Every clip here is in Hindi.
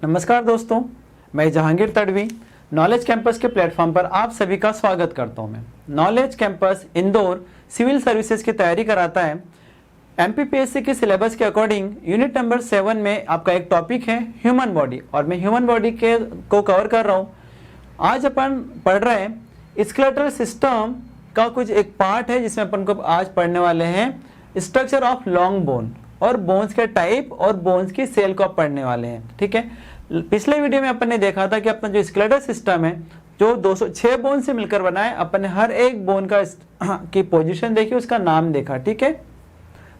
नमस्कार दोस्तों, मैं जहांगीर तड़वी नॉलेज कैंपस के प्लेटफॉर्म पर आप सभी का स्वागत करता हूं। मैं knowledge campus Indore civil services की तैयारी कराता है। एमपीपीएससी के सिलेबस के अकॉर्डिंग यूनिट नंबर 7 में आपका एक टॉपिक है ह्यूमन बॉडी, और मैं ह्यूमन बॉडी को कवर कर रहा हूं। आज अपन पढ़ रहे हैं स्केलेटल सिस्टम का कुछ एक पार्ट है जिसमें अपन को आज पढ़ने वाले हैं स्ट्रक्चर ऑफ लॉन्ग बोन और बोन्स के टाइप और बोन्स की सेल को आप पढ़ने वाले हैं। ठीक है, पिछले वीडियो में अपन ने देखा था कि अपना जो स्केलेटल सिस्टम है जो 206 बोन से मिलकर बना है, अपन ने हर एक बोन का की पोजीशन देखी, उसका नाम देखा। ठीक है,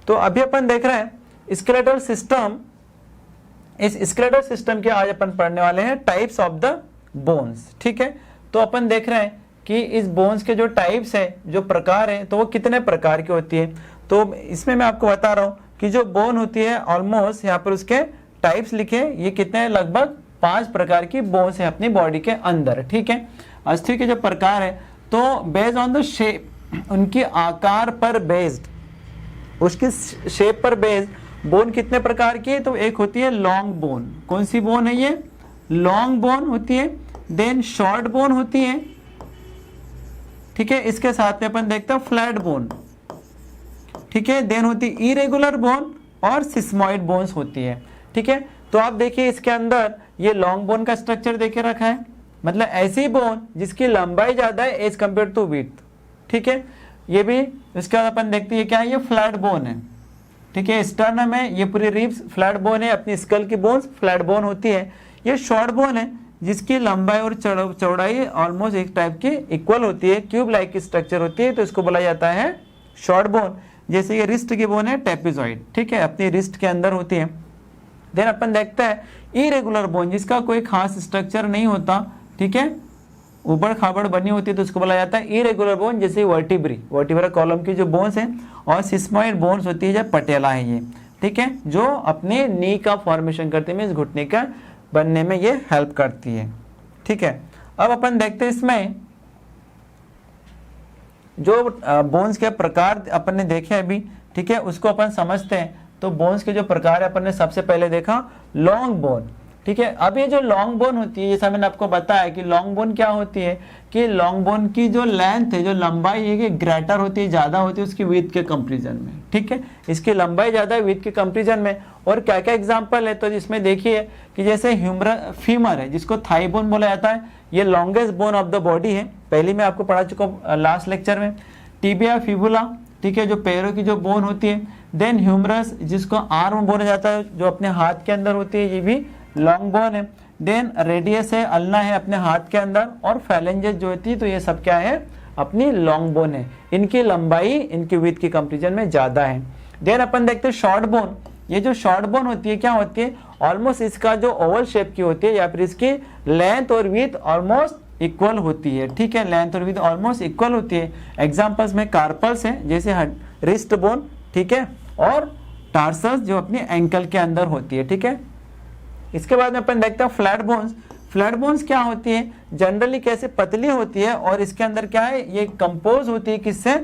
तो अभी अपन देख रहे हैं स्केलेटल सिस्टम। इस स्केलेटल सिस्टम के आज अपन पढ़ने वाले हैं टाइप्स ऑफ द बोन्स। ठीक है, तो अपन देख रहे हैं कि इस बोन्स के जो टाइप्स है, जो प्रकार है, तो वो कितने प्रकार की होती है। तो इसमें मैं आपको बता रहा हूं कि जो बोन होती है ऑलमोस्ट यहाँ पर उसके टाइप्स लिखे, ये कितने लगभग 5 प्रकार की बोन्स है अपनी बॉडी के अंदर। ठीक है, अस्थि के जो प्रकार है तो बेस्ड ऑन द शेप, उनकी आकार पर बेस्ड, उसकी शेप पर बेस्ड बोन कितने प्रकार की है। तो एक होती है लॉन्ग बोन। कौन सी बोन है ये? लॉन्ग बोन होती है। देन शॉर्ट बोन होती है। ठीक है, इसके साथ में अपन देखते हैं फ्लैट बोन। ठीक है, देन होती है इरेगुलर बोन और सिस्मॉइड बोन्स होती है। ठीक है, तो आप देखिए इसके अंदर ये लॉन्ग बोन का स्ट्रक्चर देके रखा है, मतलब ऐसी बोन जिसकी लंबाई ज्यादा है एज कंपेयर टू विड्थ। ठीक है, ये भी इसके बाद अपन देखते हैं क्या है, ये फ्लैट बोन है। ठीक है, स्टर्नम है, ये पूरी रिब्स फ्लैट बोन है, अपनी स्कल की बोन्स फ्लैट बोन होती है। ये शॉर्ट बोन है जिसकी लंबाई और चौड़ाई ऑलमोस्ट एक टाइप की इक्वल होती है, क्यूब लाइक की स्ट्रक्चर होती है, तो इसको बोला जाता है शॉर्ट बोन। जैसे ये रिस्ट की बोन है ट्रेपेजॉइड। ठीक है, अपनी रिस्ट के अंदर होती है। देन अपन देखते हैं इरेगुलर बोन, जिसका कोई खास स्ट्रक्चर नहीं होता। ठीक है, उबड़ खाबड़ बनी होती है, तो उसको बोला जाता है इरेगुलर बोन। जैसे वर्टिब्रा कॉलम की जो बोन्स है, और सिस्मॉइड बोन्स होती है, जब पटेला है ये। ठीक है, जो अपने नी का फॉर्मेशन करते हैं, इस घुटने का बनने में ये हेल्प करती है। ठीक है, अब अपन देखते हैं इसमें जो बोन्स के प्रकार अपन ने देखे अभी। ठीक है, उसको अपन समझते हैं। तो बोन्स के जो प्रकार है अपन ने सबसे पहले देखा लॉन्ग बोन। ठीक है, अब ये जो लॉन्ग बोन होती है, जैसा मैंने आपको बताया कि लॉन्ग बोन क्या होती है, कि लॉन्ग बोन की जो लेंथ है, जो लंबाई है, कि ग्रेटर होती है, ज़्यादा होती है उसकी विड्थ के कंपेरिजन में। ठीक है, इसकी लंबाई ज़्यादा है विड्थ के कंपेरिजन में। और क्या क्या एग्जाम्पल है, तो जिसमें देखिए कि जैसे फीमर है, जिसको थाई बोन बोला जाता है, ये longest bone of the body है। पहले मैं आपको पढ़ा चुका हूँ लास्ट लेक्चर में। टिबिया फिबुला, ठीक है, जो पैरों की जो बोन होती है। देन ह्यूमरस, जिसको आर्म बोला जाता है, जो अपने हाथ के अंदर होती है, ये भी लॉन्ग बोन है। देन रेडियस है, अल्ना है अपने हाथ के अंदर, और फैलेंजेस जो होती है, तो ये सब क्या है, अपनी लॉन्ग बोन है। इनकी लंबाई इनकी विड्थ की कंपेरिजन में ज्यादा है। देन अपन देखते हैं शॉर्ट बोन। ये जो शॉर्ट बोन होती है क्या होती है, ऑलमोस्ट इसका जो ओवल शेप की होती है, या फिर इसकी लेंथ और विड्थ ऑलमोस्ट इक्वल होती है। ठीक है, लेंथ और विड्थ ऑलमोस्ट इक्वल होती है। एग्जांपल्स में कार्पल्स है, जैसे रिस्ट बोन, ठीक है, और टार्सस जो अपनी एंकल के अंदर होती है। ठीक है, इसके बाद में अपन देखते हैं फ्लैट बोन्स। फ्लैट बोन्स क्या होती है, जनरली कैसे पतली होती है, और इसके अंदर क्या है, ये कंपोज होती है किससे,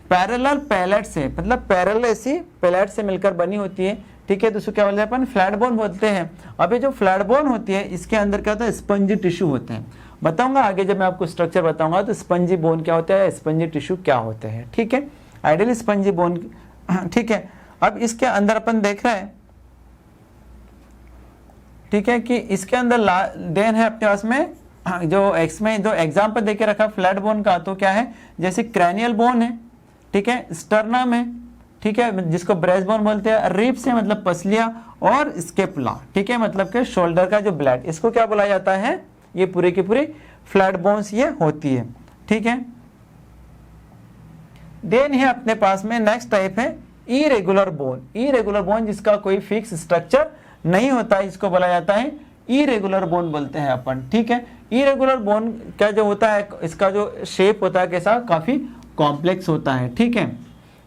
पैरेलल पैलेट से, मतलब पैरेलल ऐसी पैलेट से मिलकर बनी होती है। ठीक है, तो इसको क्या बोलते हैं अपन, फ्लैट बोन बोलते हैं। अब ये जो फ्लैट बोन होती है, इसके अंदर क्या होता है, स्पंजी टिश्यू होते हैं। बताऊंगा आगे जब मैं आपको स्ट्रक्चर बताऊंगा, तो स्पंजी बोन क्या होता है, स्पंजी टिश्यू क्या होते हैं। ठीक है, आइडियली स्पंजी बोन। ठीक है, अब इसके अंदर अपन देख रहे हैं, ठीक है, कि इसके अंदर देन है अपने पास में जो इसमें जो एग्जाम्पल देके रखा फ्लैट बोन का, तो क्या है, जैसे क्रैनियल बोन है, ठीक है, स्टर्नम है, ठीक है, जिसको ब्रेस्ट बोन बोलते हैं, रिब्स है मतलब पसलियां, और स्केपुला, ठीक है, मतलब के शोल्डर का जो ब्लैड, इसको क्या बोला जाता है, ये पूरे की पूरी फ्लैट बोन्स ये होती है। ठीक है, देन है अपने पास में नेक्स्ट टाइप है इरेगुलर बोन। इरेगुलर बोन जिसका कोई फिक्स स्ट्रक्चर नहीं होता है, इसको बोला जाता है इरेगुलर बोन बोलते हैं अपन। ठीक है, इरेगुलर बोन का जो होता है, इसका जो शेप होता है कैसा, काफी कॉम्प्लेक्स होता है। ठीक है,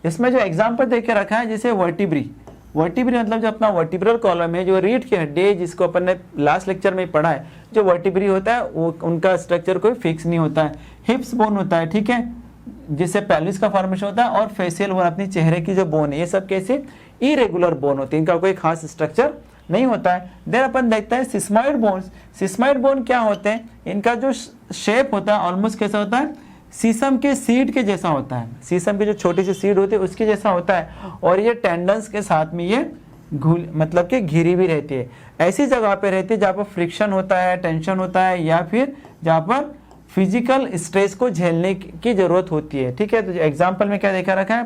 इसमें जो एग्जांपल देके रखा है, जैसे वर्टिब्री मतलब जो अपना वर्टिब्रल कॉलम है, जो रीढ़ की हड्डी है, जिसको अपन ने लास्ट लेक्चर में पढ़ा है, जो वर्टिब्री होता है वो उनका स्ट्रक्चर कोई फिक्स नहीं होता है। हिप्स बोन होता है, ठीक है, जिससे पेल्विस का फॉर्मेशन होता है, और फेशियल बोन अपनी चेहरे की जो बोन है, ये सब कैसे इरेगुलर बोन होती है, इनका कोई खास स्ट्रक्चर नहीं होता है। देन अपन देखते हैं सिस्मॉइड बोन्स। सिस्मॉइड बोन क्या होते हैं, इनका जो शेप होता है ऑलमोस्ट कैसा होता है, शीशम के सीड के जैसा होता है, शीशम की जो छोटी सी सीड होती है उसके जैसा होता है, और ये टेंडन्स के साथ में ये मतलब कि घिरी भी रहती है। ऐसी जगह पे रहती है जहाँ पर फ्रिक्शन होता है, टेंशन होता है, या फिर जहाँ पर फिजिकल स्ट्रेस को झेलने की जरूरत होती है। ठीक है, तो एग्जाम्पल में क्या देखा रखा है,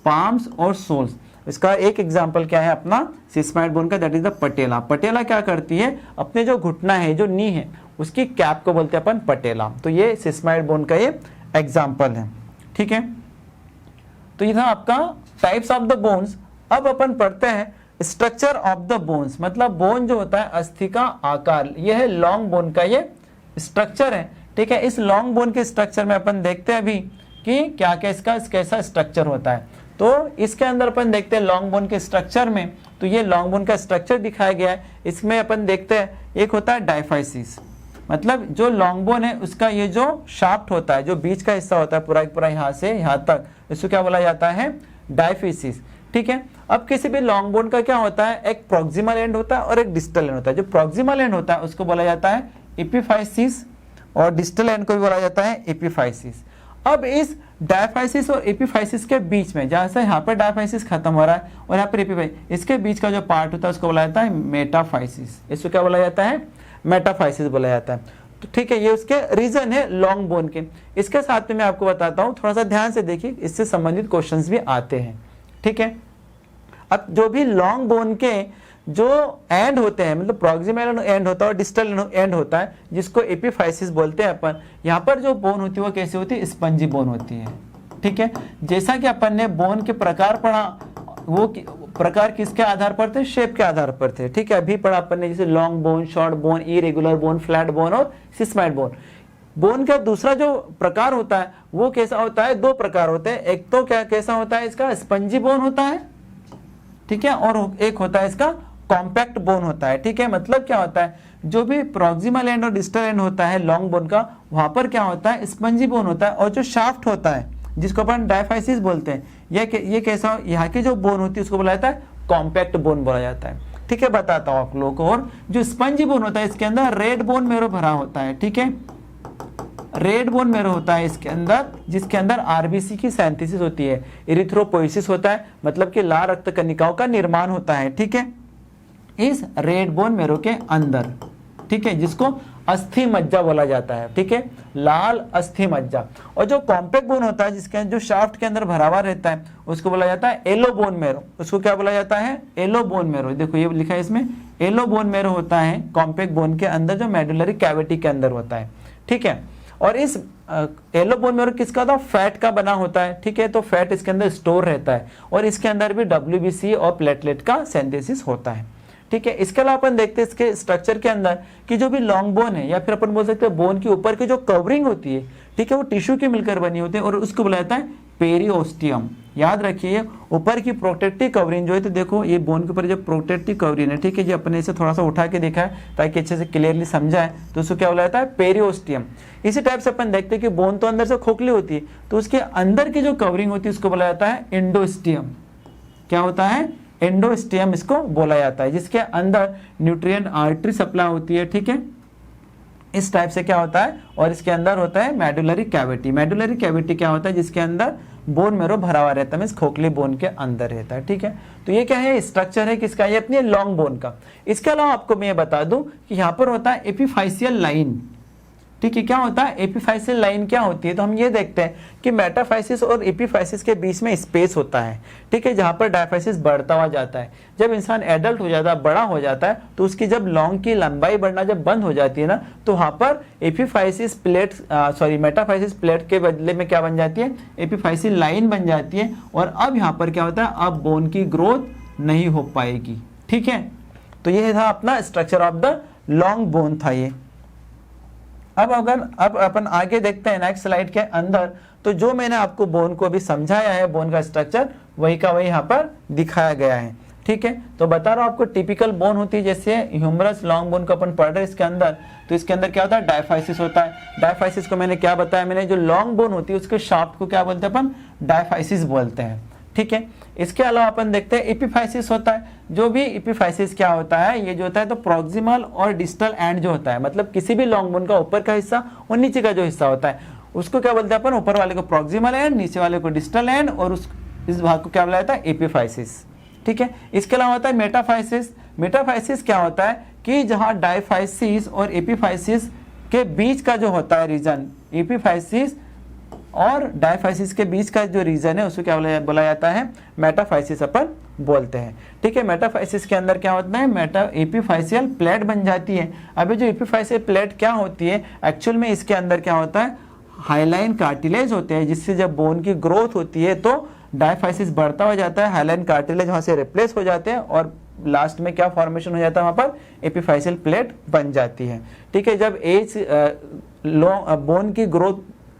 पाम्स और सोल्स। इसका एक एग्जाम्पल क्या है अपना सिस्मॉइड बोन का, दैट इज द पटेला। पटेला क्या करती है, अपने जो घुटना है, जो नी है, उसकी कैप को बोलते हैं अपन पटेला। तो ये सिस्मॉइड बोन का ये एग्जाम्पल है। ठीक है, तो ये था आपका टाइप्स ऑफ द बोन्स। अब अपन पढ़ते हैं स्ट्रक्चर ऑफ द बोन्स, मतलब बोन जो होता है अस्थि का आकार, यह है लॉन्ग बोन का ये स्ट्रक्चर है। ठीक है, इस लॉन्ग बोन के स्ट्रक्चर में अपन देखते हैं अभी कि क्या क्या इसका कैसा स्ट्रक्चर होता है। तो इसके अंदर अपन देखते हैं लॉन्ग बोन के स्ट्रक्चर में, तो ये लॉन्ग बोन का स्ट्रक्चर दिखाया गया है। इसमें अपन देखते हैं एक होता है डायफाइसिस, मतलब जो लॉन्ग बोन है उसका ये जो शाफ्ट होता है, जो बीच का हिस्सा होता है पूरा यहाँ से यहाँ तक, इसको क्या बोला जाता है, डायफिसिस। ठीक है, अब किसी भी लॉन्ग बोन का क्या होता है, एक प्रॉक्सिमल एंड होता है और एक डिस्टल एंड होता है। जो प्रॉक्सिमल एंड होता है उसको बोला जाता है एपिफाइसिस, और डिस्टल एंड को भी बोला जाता है एपिफाइसिस। अब इस डायफाइसिस और एपिफाइसिस के बीच में, जहां से यहाँ पर डायफाइसिस खत्म हो रहा है और यहाँ पर एपिफाइसिस, इसके बीच का जो पार्ट होता है उसको बोला जाता है मेटाफाइसिस। इसको क्या बोला जाता है, मेटाफाइसिस बोला जाता है। तो ठीक है, ये उसके रीजन है लॉन्ग बोन के। इसके साथ में मैं आपको बताता हूँ, थोड़ा सा ध्यान से देखिए, इससे संबंधित क्वेश्चंस भी आते हैं। ठीक है, अब जो भी लॉन्ग बोन के जो एंड होते हैं, मतलब प्रॉक्सिमल एंड होता है और डिस्टल एंड होता है, जिसको एपिफाइसिस बोलते हैं अपन। यहाँ पर जो बोन होती है वो कैसी होती है, स्पंजी बोन होती है। ठीक है, जैसा कि अपन ने बोन के प्रकार पढ़ा, वो प्रकार किसके आधार पर थे, शेप के आधार पर थे। ठीक है, अभी पढ़ा अपन ने जैसे long bone, short bone, irregular bone, flat bone और सिस्मॉइड बोन। बोन का दूसरा जो प्रकार होता है वो कैसा होता है, दो प्रकार होते हैं। एक तो क्या कैसा होता है, इसका स्पंजी बोन होता है, ठीक है, और एक होता है इसका कॉम्पैक्ट बोन होता है। ठीक है, मतलब क्या होता है, जो भी प्रॉक्सिमल एंड और डिस्टल एंड होता है लॉन्ग बोन का, वहां पर क्या होता है, स्पंजी बोन होता है, और जो शाफ्ट होता है जिसको अपन डायफाइसिस बोलते हैं, ये कैसा, यहाँ की जो बोन होती है उसको बोला जाता है कॉम्पैक्ट बोन बोला जाता है। ठीक है, बताता हूँ आप लोगों को। और जो स्पंजी बोन होता है इसके अंदर रेड बोन मेरो भरा होता है। ठीक है, रेड बोन मेरो होता है इसके अंदर, जिसके अंदर आरबीसी की सिंथेसिस होती है, इरिथ्रोपोइसिस होता है, मतलब कि लाल रक्त कणिकाओं का निर्माण होता है। ठीक है, इस रेड बोन मेरो के अंदर, ठीक है, जिसको अस्थि मज्जा बोला जाता है। ठीक है, लाल अस्थि मज्जा। और जो कॉम्पैक्ट बोन होता है, जिसके जो शाफ्ट के अंदर भरा हुआ रहता है, उसको बोला जाता है एलो बोन मेरो। उसको क्या बोला जाता है, एलो बोन मेरो। देखो ये लिखा है इसमें, एलो बोन मेरो होता है कॉम्पैक्ट बोन के अंदर, जो मेडुलरी कैविटी के अंदर होता है। ठीक है, और इस एलो बोन मेरो किसका था, फैट का बना होता है। ठीक है, तो फैट इसके अंदर स्टोर रहता है, और इसके अंदर भी WBC और प्लेटलेट का सिंथेसिस होता है। ठीक है, इसके अलावा अपन देखते हैं इसके स्ट्रक्चर के अंदर कि जो भी लॉन्ग बोन है, या फिर अपन बोल सकते हैं बोन के ऊपर की जो कवरिंग होती है, ठीक है, वो टिश्यू की मिलकर बनी होती है, और उसको बुलाया जाता है पेरिओस्टियम। याद रखिए, ऊपर की प्रोटेक्टिव कवरिंग जो है, तो देखो ये बोन के ऊपर जो प्रोटेक्टिव कवरिंग है, ठीक है, ये अपने इसे थोड़ा सा उठा के देखा है ताकि अच्छे से क्लियरली समझाए, तो उसको क्या बोला जाता है, पेरिओस्टियम। इसी टाइप से अपन देखते हैं कि बोन तो अंदर से खोखली होती है, तो उसके अंदर की जो कवरिंग होती है उसको बोला जाता है एंडोस्टियम। क्या होता है, एंडोस्टियम इसको बोला जाता है, जिसके अंदर न्यूट्रिएंट आर्टरी सप्लाई होती है। ठीक है, इस टाइप से क्या होता है, और इसके अंदर होता है मेडुलरी कैविटी। मेडुलरी कैविटी क्या होता है, जिसके अंदर बोन मेरो भरा हुआ रहता है, मींस खोखली बोन के अंदर रहता है। ठीक है, तो ये क्या है, स्ट्रक्चर है किसका, ये अपनी लॉन्ग बोन का। इसके अलावा आपको मैं ये बता दूं कि यहाँ पर होता है एपिफाइसियल लाइन। ठीक है, क्या होता है, एपिफाइसियल लाइन क्या होती है, तो हम ये देखते हैं कि मेटाफाइसिस और एपिफाइसिस के बीच में स्पेस होता है। ठीक है, जहां पर डायफाइसिस बढ़ता हुआ जाता है। जब इंसान एडल्ट हो जाता है, बड़ा हो जाता है, तो उसकी जब लॉन्ग की लंबाई बढ़ना जब बंद हो जाती है ना, तो वहां पर एपिफाइसिस प्लेट मेटाफाइसिस प्लेट के बदले में क्या बन जाती है, एपिफाइसियल लाइन बन जाती है। और अब यहाँ पर क्या होता है, अब बोन की ग्रोथ नहीं हो पाएगी। ठीक है, तो ये था अपना structure of the long bone था ये। अब अपन आगे देखते हैं नेक्स्ट स्लाइड के अंदर, तो जो मैंने आपको बोन को अभी समझाया है, बोन का स्ट्रक्चर वही का वही यहाँ पर दिखाया गया है। ठीक है, तो बता रहा हूँ आपको, टिपिकल बोन होती है, जैसे ह्यूमरस लॉन्ग बोन को अपन पढ़ रहे हैं इसके अंदर, तो इसके अंदर क्या होता है, डायफाइसिस होता है। डायफाइसिस को मैंने क्या बताया, मैंने जो लॉन्ग बोन होती है उसके शाफ्ट को क्या बोलते हैं अपन, डायफाइसिस बोलते हैं। ठीक है। इसके अलावा अपन देखते हैं एपिफाइसिस होता है। जो भी एपिफाइसिस क्या होता है, ये जो होता है तो प्रॉक्सिमल और डिस्टल एंड जो होता है, मतलब किसी भी लॉन्ग बोन का ऊपर का हिस्सा और नीचे का जो हिस्सा होता है उसको क्या बोलते हैं अपन, ऊपर वाले को प्रॉक्सिमल एंड, नीचे वाले को डिस्टल एंड, और इस भाग को क्या बोला जाता है, एपिफाइसिस। ठीक है। इसके अलावा होता है मेटाफाइसिस। मेटाफाइसिस क्या होता है कि जहां डायफाइसिस और एपिफाइसिस के बीच का जो होता है रीजन, एपिफाइसिस और डायफाइसिस के बीच का जो रीजन है उसको क्या बोला जाता है, मेटाफाइसिस अपन बोलते हैं। ठीक है। मेटाफाइसिस के अंदर क्या होता है, एपिफाइसियल प्लेट बन जाती है। अभी जो एपिफाइसियल प्लेट क्या होती है, एक्चुअल में इसके अंदर क्या होता है, हाइलाइन कार्टिलेज होते हैं, जिससे जब बोन की ग्रोथ होती है तो डायफाइसिस बढ़ता हो जाता है, हाइलाइन कार्टिलेज वहां से रिप्लेस हो जाते हैं और लास्ट में क्या फॉर्मेशन हो जाता है, वहां पर एपिफाइसियल प्लेट बन जाती है। ठीक है। जब एज बोन की ग्रोथ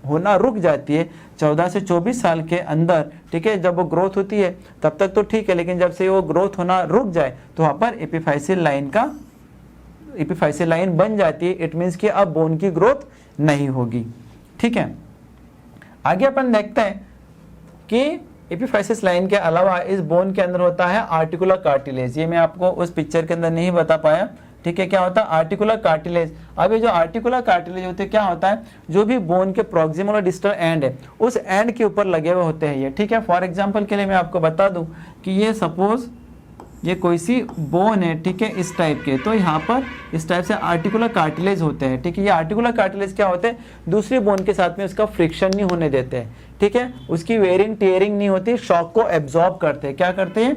होना रुक जाती है 14 से 24 साल के अंदर, ठीक है, जब वो ग्रोथ होती है तब तक तो ठीक है, लेकिन जब से वो ग्रोथ होना रुक जाए तो वहां पर एपिफाइसियल लाइन बन जाती है। इट मीन्स कि अब बोन की ग्रोथ नहीं होगी। ठीक है। आगे अपन देखते हैं कि एपिफाइसिस लाइन के अलावा इस बोन के अंदर होता है आर्टिकुलर कार्टिलेज। ये मैं आपको उस पिक्चर के अंदर नहीं बता पाया। ठीक है। क्या होता है, आर्टिकुलर कार्टिलेज। अब ये जो आर्टिकुलर कार्टिलेज होते हैं, क्या होता है, जो भी बोन के प्रॉक्सिमल और डिस्टल एंड है उस एंड के ऊपर लगे हुए होते हैं ये। ठीक है। फॉर एग्जांपल के लिए मैं आपको बता दूं कि ये सपोज ये कोई सी बोन है, ठीक है, इस टाइप के, तो यहाँ पर इस टाइप से आर्टिकुलर कार्टिलेज होते हैं। ठीक है। ये आर्टिकुलर कार्टिलेज क्या होते हैं, दूसरी बोन के साथ में उसका फ्रिक्शन नहीं होने देते हैं। ठीक है। उसकी वेयरिंग टेयरिंग नहीं होती, शॉक को एब्जॉर्ब करते हैं। क्या करते हैं,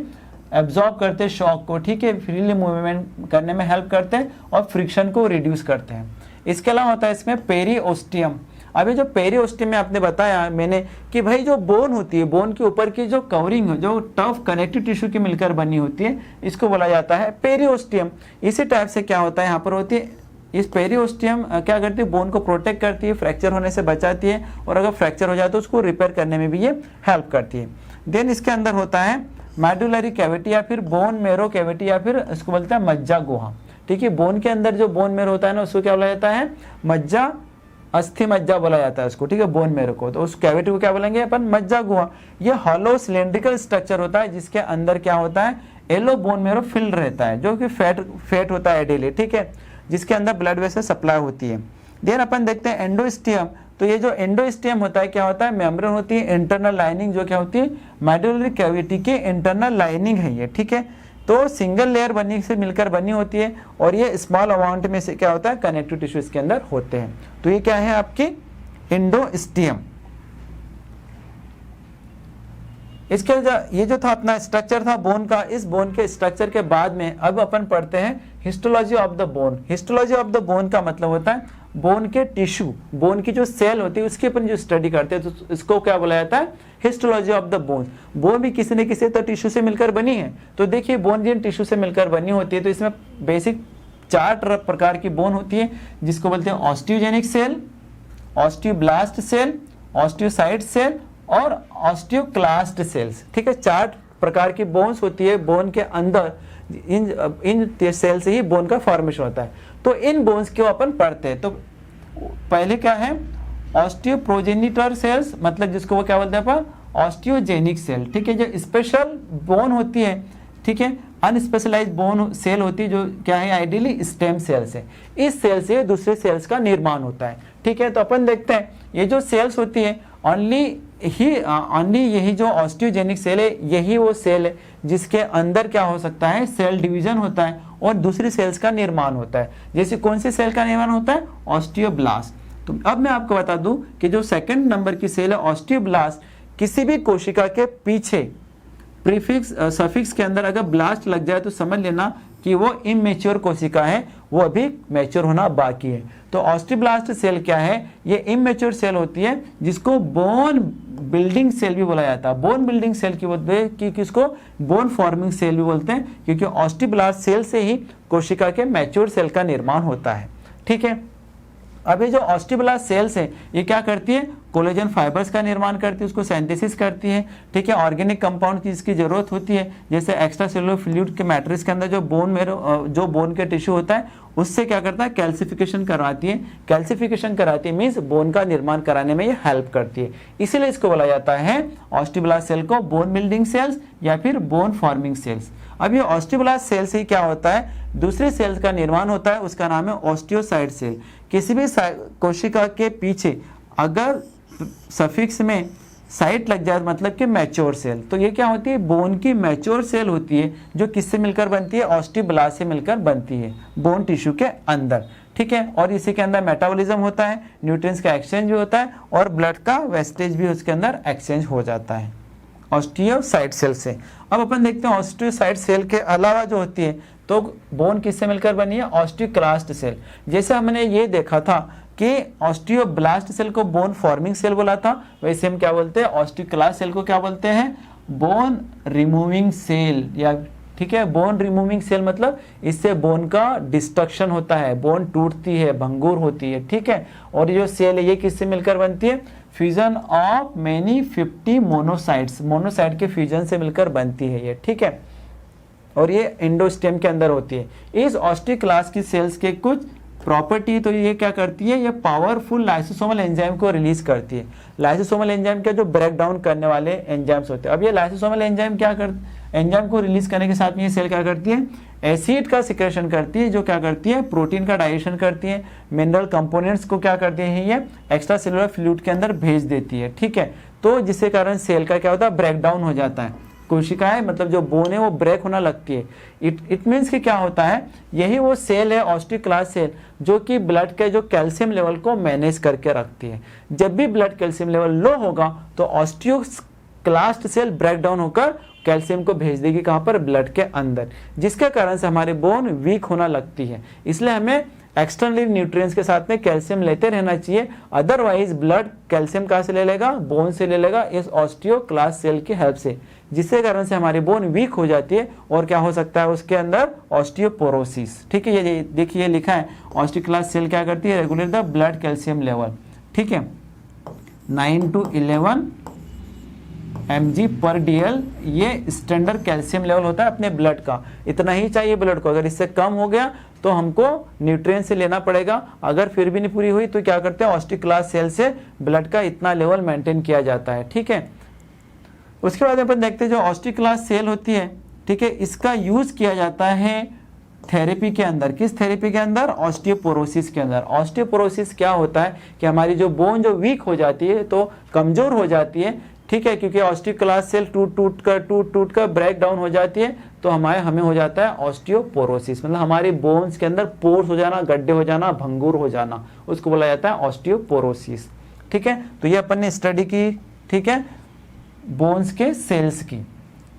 एब्जॉर्ब करते हैं शॉक को। ठीक है। फ्रीली मूवमेंट करने में हेल्प करते हैं और फ्रिक्शन को रिड्यूस करते हैं। इसके अलावा होता है इसमें पेरिओस्टियम। अभी जो पेरिओस्टियम में आपने बताया मैंने कि भाई जो बोन होती है, बोन के ऊपर की जो कवरिंग है, जो टफ कनेक्टिव टिश्यू की मिलकर बनी होती है, इसको बोला जाता है पेरिओस्टियम। इसी टाइप से क्या होता है, यहाँ पर होती है इस पेरिओस्टियम क्या करती है, बोन को प्रोटेक्ट करती है, फ्रैक्चर होने से बचाती है, और अगर फ्रैक्चर हो जाए तो उसको रिपेयर करने में भी ये हेल्प करती है। देन इसके अंदर होता है मेडुलरी कैविटी या फिर बोन मेरो कैविटी, या फिर इसको बोलते हैं मज्जा गुहा। ठीक है। बोन के अंदर जो बोन मेरो होता है ना, उसको क्या बोला जाता है, मज्जा, अस्थि मज्जा बोला जाता है उसको। ठीक है। बोन मेरो को, तो उस कैविटी को क्या बोलेंगे अपन, मज्जा गुहा। ये हॉलो सिलेंड्रिकल स्ट्रक्चर होता है जिसके अंदर क्या होता है, येलो बोन मेरो फिल्ड रहता है, जो कि फैट होता है डेली। ठीक है। जिसके अंदर ब्लड वेसल सप्लाई होती है। देन अपन देखते हैं एंडोस्टियम। तो ये जो एंडोस्टियम होता है, क्या होता है, मेम्ब्रेन होती है, इंटरनल लाइनिंग, जो क्या होती है, मेडुलरी कैविटी की इंटरनल लाइनिंग है ये। ठीक है। तो सिंगल लेयर बनी से मिलकर बनी होती है, और ये स्मॉल अमाउंट में से क्या होता है, कनेक्टिव टिश्यू इसके अंदर होते हैं। तो ये क्या है आपकी एंडोस्टियम। इसके ये जो था अपना स्ट्रक्चर था बोन का, इस बोन के स्ट्रक्चर के बाद में अब अपन पढ़ते हैं histology of the bone. Histology of the bone का मतलब होता है बोन के टिश्यू, बोन की जो सेल होती है उसकी अपन जो स्टडी करते हैं, तो इसको क्या बोला जाता है, histology of the bone. Bone भी किसी न किसी तो टिश्यू से मिलकर बनी है। तो देखिए बोन जिन टिश्यू से मिलकर बनी होती है, तो इसमें बेसिक 4 प्रकार की बोन होती है, जिसको बोलते हैं osteogenic cell, osteoblast cell, osteocyte cell और ऑस्टियोक्लास्ट सेल्स। ठीक है। 4 प्रकार की बोन्स होती है बोन के अंदर। इन सेल से ही बोन का फॉर्मेशन होता है। तो इन बोन्स को अपन पढ़ते हैं। तो पहले क्या है, ऑस्टियोप्रोजेनिटर सेल्स, मतलब जिसको वो क्या बोलते हैं अपन, ऑस्टियोजेनिक सेल। ठीक है। जो स्पेशल बोन होती है, ठीक है, अनस्पेशलाइज्ड बोन सेल होती है, जो क्या है, आइडियली स्टेम सेल्स है। इस सेल से दूसरे सेल्स का निर्माण होता है। ठीक है। तो अपन देखते हैं ये जो सेल्स होती है, ओनली यही जो ऑस्टियोजेनिक सेल है, यही वो सेल है जिसके अंदर क्या हो सकता है, सेल डिवीजन होता है और दूसरी सेल्स का निर्माण होता है। जैसे कौन सी सेल का निर्माण होता है, ऑस्टियोब्लास्ट। तो अब मैं आपको बता दूं कि जो 2nd नंबर की सेल है ऑस्टियोब्लास्ट, किसी भी कोशिका के पीछे प्रीफिक्स सफिक्स के अंदर अगर ब्लास्ट लग जाए तो समझ लेना कि वो इमेच्योर कोशिका है, वो अभी मैच्योर होना बाकी है। तो ऑस्टियोब्लास्ट सेल क्या है, ये इमेच्योर सेल होती है, जिसको बोन बिल्डिंग सेल भी बोला जाता है। बोन बिल्डिंग सेल की बोलते हैं कि किसको, बोन फॉर्मिंग सेल भी बोलते हैं, क्योंकि ऑस्टियोब्लास्ट सेल से ही कोशिका के मैच्योर सेल का निर्माण होता है। ठीक है। अब ये जो ऑस्टियोब्लास्ट सेल्स है, ये क्या करती है, कोलेजन फाइबर्स का निर्माण करती है, उसको सिंथेसिस करती है, ठीक है। ऑर्गेनिक कंपाउंड की इसकी जरूरत होती है, जैसे एक्स्ट्रा सेलुलर फ्लूइड के मैट्रिक्स के अंदर जो बोन के टिश्यू होता है उससे क्या करता है, कैल्सिफिकेशन करवाती है। कैल्सिफिकेशन कराती है मीन्स बोन का निर्माण कराने में ये हेल्प करती है, इसीलिए इसको बोला जाता है ऑस्टियोब्लास्ट सेल को बोन बिल्डिंग सेल्स या फिर बोन फॉर्मिंग सेल्स। अब ये ऑस्टियोब्लास्ट सेल से क्या होता है, दूसरे सेल्स का निर्माण होता है, उसका नाम है ऑस्टियोसाइट सेल। किसी भी कोशिका के पीछे अगर सफिक्स में साइट लग जाए मतलब कि मैच्योर सेल, तो ये क्या होती है, बोन की मैच्योर सेल होती है, जो किससे मिलकर बनती है, ऑस्टियोब्लास्ट से मिलकर बनती है बोन टिश्यू के अंदर, ठीक है। और इसी के अंदर मेटाबॉलिज्म होता है, न्यूट्रिएंट्स का एक्सचेंज भी होता है और ब्लड का वेस्टेज भी उसके अंदर एक्सचेंज हो जाता है ऑस्टियोसाइट सेल से। अब अपन देखते हैं ऑस्टियोसाइट सेल के अलावा जो होती है तो बोन किससे मिलकर बनी है, ऑस्टियोक्लास्ट सेल। जैसे हमने ये देखा था कि ऑस्टियोब्लास्ट सेल को बोन फॉर्मिंग सेल बोला था, वैसे हम क्या बोलते हैं, ऑस्टियोक्लास्ट सेल को क्या बोलते हैं, बोन रिमूविंग सेल, या ठीक है। बोन रिमूविंग सेल मतलब इससे बोन का डिस्ट्रक्शन होता है, बोन टूटती है, भंगुर होती है, ठीक है। और ये जो सेल है ये किससे मिलकर बनती है, fusion of many 50 monocytes, monocyte के फ्यूजन से मिलकर बनती है ये, ठीक है। और ये एंडोस्टेम के अंदर होती है। इस ऑस्टियोक्लास्ट की सेल्स के कुछ प्रॉपर्टी, तो ये क्या करती है, ये पावरफुल लाइसोसोमल एंजाइम को रिलीज करती है। लाइसोसोमल एंजाइम क्या, जो ब्रेक डाउन करने वाले एंजाइम्स होते हैं। अब ये लाइसोसोमल एंजाइम क्या एंजाइम को रिलीज करने के साथ में ये सेल क्या करती है, एसिड का सिक्रेशन करती है, जो क्या करती है, प्रोटीन का डाइजेशन करती है, मिनरल कंपोनेंट्स को क्या करती है, ये एक्स्ट्रा सेलुलर फ्लूइड के अंदर भेज देती है, ठीक है। तो जिसके कारण सेल का क्या होता है, ब्रेक डाउन हो जाता है, कोशिकाएं मतलब जो बोन है वो ब्रेक होना लगती है। इट मीन्स कि क्या होता है, यही वो सेल है ऑस्टियोक्लास्ट सेल जो कि ब्लड के जो कैल्शियम लेवल को मैनेज करके रखती है। जब भी ब्लड कैल्शियम लेवल लो होगा तो ऑस्टियोक्लास्ट सेल ब्रेक डाउन होकर कैल्शियम को भेज देगी कहाँ पर, ब्लड के अंदर, जिसके कारण से हमारे बोन वीक होना लगती है। इसलिए हमें एक्सटर्नली न्यूट्रिएंट्स के साथ में कैल्शियम लेते रहना चाहिए, अदरवाइज ब्लड कैल्शियम कहाँ से ले लेगा, बोन से ले लेगा, इस ऑस्टियोक्लास्ट सेल की हेल्प से, जिसके कारण से हमारी बोन वीक हो जाती है और क्या हो सकता है उसके अंदर, ऑस्टियोपोरोसिस, ठीक है। ये देखिए लिखा है ऑस्टियोक्लास्ट सेल क्या करती है, regulate the blood calcium level, ठीक है, 9 to 11 mg/dl, ये स्टैंडर्ड कैल्शियम लेवल होता है अपने ब्लड का, इतना ही चाहिए ब्लड को। अगर इससे कम हो गया तो हमको न्यूट्रिएंट से लेना पड़ेगा, अगर फिर भी नहीं पूरी हुई तो क्या करते हैं, ऑस्टियोक्लास्ट सेल से ब्लड का इतना लेवल मेंटेन किया जाता है, ठीक है। उसके बाद अपन देखते हैं जो ऑस्टियोक्लास्ट सेल होती है, ठीक है, इसका यूज किया जाता है थेरेपी के अंदर। किस थेरेपी के अंदर, ऑस्टियोपोरोसिस के अंदर। ऑस्टियोपोरोसिस क्या होता है कि हमारी जो बोन जो वीक हो जाती है तो कमजोर हो जाती है, ठीक है, क्योंकि ऑस्टियोक्लास्ट सेल टूट कर ब्रेक डाउन हो जाती है, तो हमें हो जाता है ऑस्टियोपोरोसिस, मतलब हमारे बोन्स के अंदर पोर्स हो जाना, गड्ढे हो जाना, भंगुर हो जाना, उसको बोला जाता है ऑस्टियोपोरोसिस, ठीक है। तो ये अपन ने स्टडी की, ठीक है, बोन्स के सेल्स की।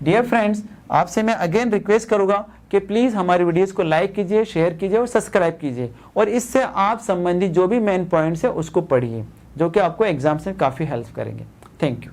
डियर फ्रेंड्स, आपसे मैं अगेन रिक्वेस्ट करूंगा कि प्लीज हमारी वीडियोस को लाइक कीजिए, शेयर कीजिए और सब्सक्राइब कीजिए, और इससे आप संबंधित जो भी मेन पॉइंट्स है उसको पढ़िए, जो कि आपको एग्जाम्स में काफी हेल्प करेंगे। Thank you.